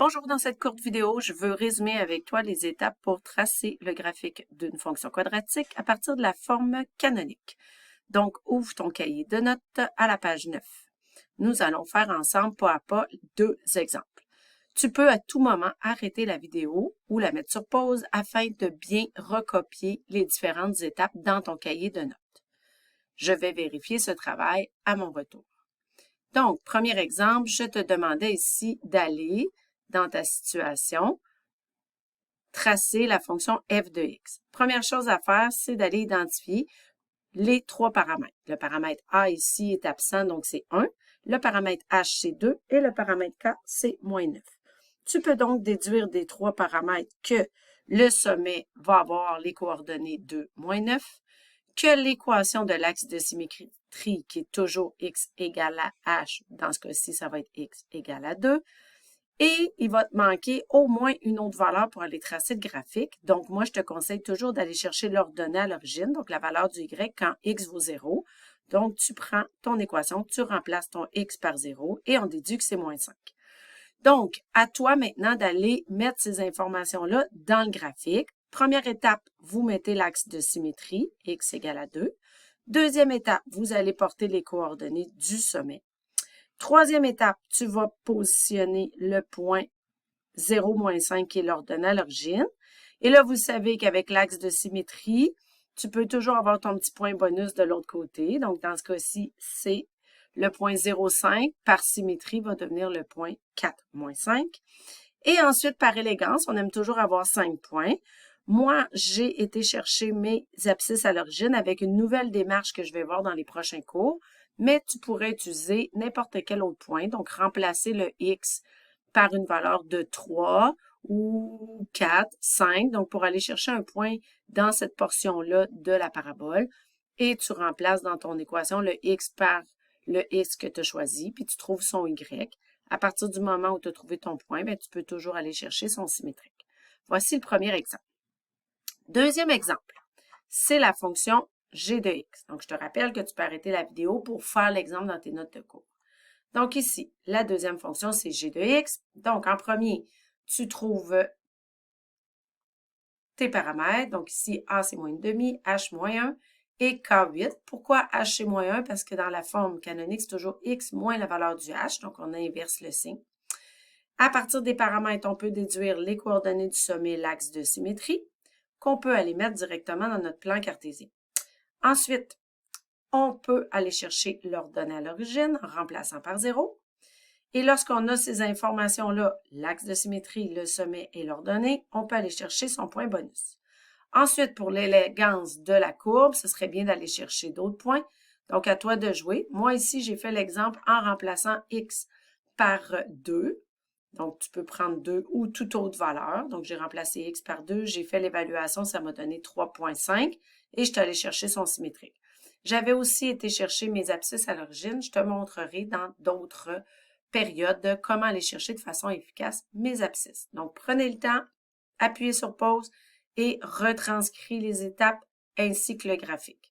Bonjour, dans cette courte vidéo, je veux résumer avec toi les étapes pour tracer le graphique d'une fonction quadratique à partir de la forme canonique. Donc, ouvre ton cahier de notes à la page 9. Nous allons faire ensemble pas à pas deux exemples. Tu peux à tout moment arrêter la vidéo ou la mettre sur pause afin de bien recopier les différentes étapes dans ton cahier de notes. Je vais vérifier ce travail à mon retour. Donc, premier exemple, je te demandais ici d'aller dans ta situation, tracer la fonction f de x. Première chose à faire, c'est d'aller identifier les trois paramètres. Le paramètre a ici est absent, donc c'est 1. Le paramètre h, c'est 2. Et le paramètre k, c'est moins 9. Tu peux donc déduire des trois paramètres que le sommet va avoir les coordonnées 2, moins 9, que l'équation de l'axe de symétrie, qui est toujours x égale à h, dans ce cas-ci, ça va être x égale à 2, et il va te manquer au moins une autre valeur pour aller tracer le graphique. Donc, moi, je te conseille toujours d'aller chercher l'ordonnée à l'origine, donc la valeur du y quand x vaut 0. Donc, tu prends ton équation, tu remplaces ton x par 0 et on déduit que c'est moins 5. Donc, à toi maintenant d'aller mettre ces informations-là dans le graphique. Première étape, vous mettez l'axe de symétrie, x égale à 2. Deuxième étape, vous allez porter les coordonnées du sommet. Troisième étape, tu vas positionner le point 0, moins 5 qui est l'ordonnée à l'origine. Et là, vous savez qu'avec l'axe de symétrie, tu peux toujours avoir ton petit point bonus de l'autre côté. Donc, dans ce cas-ci, c'est le point 0,5 par symétrie va devenir le point 4, moins 5. Et ensuite, par élégance, on aime toujours avoir 5 points. Moi, j'ai été chercher mes abscisses à l'origine avec une nouvelle démarche que je vais voir dans les prochains cours, mais tu pourrais utiliser n'importe quel autre point, donc remplacer le x par une valeur de 3 ou 4, 5, donc pour aller chercher un point dans cette portion-là de la parabole, et tu remplaces dans ton équation le x par le x que tu as choisi, puis tu trouves son y. À partir du moment où tu as trouvé ton point, bien, tu peux toujours aller chercher son symétrique. Voici le premier exemple. Deuxième exemple, c'est la fonction g de x. Donc, je te rappelle que tu peux arrêter la vidéo pour faire l'exemple dans tes notes de cours. Donc, ici, la deuxième fonction, c'est g de x. Donc, en premier, tu trouves tes paramètres. Donc, ici, a, c'est moins une demi, h, moins 1 et k8. Pourquoi h, c'est moins 1? Parce que dans la forme canonique, c'est toujours x moins la valeur du h. Donc, on inverse le signe. À partir des paramètres, on peut déduire les coordonnées du sommet, l'axe de symétrie, qu'on peut aller mettre directement dans notre plan cartésien. Ensuite, on peut aller chercher l'ordonnée à l'origine en remplaçant par 0. Et lorsqu'on a ces informations-là, l'axe de symétrie, le sommet et l'ordonnée, on peut aller chercher son point bonus. Ensuite, pour l'élégance de la courbe, ce serait bien d'aller chercher d'autres points. Donc, à toi de jouer. Moi, ici, j'ai fait l'exemple en remplaçant x par 2. Donc, tu peux prendre 2 ou toute autre valeur. Donc, j'ai remplacé x par 2. J'ai fait l'évaluation, ça m'a donné 3,5 et je suis allée chercher son symétrique. J'avais aussi été chercher mes abscisses à l'origine. Je te montrerai dans d'autres périodes de comment aller chercher de façon efficace mes abscisses. Donc, prenez le temps, appuyez sur pause et retranscrivez les étapes ainsi que le graphique.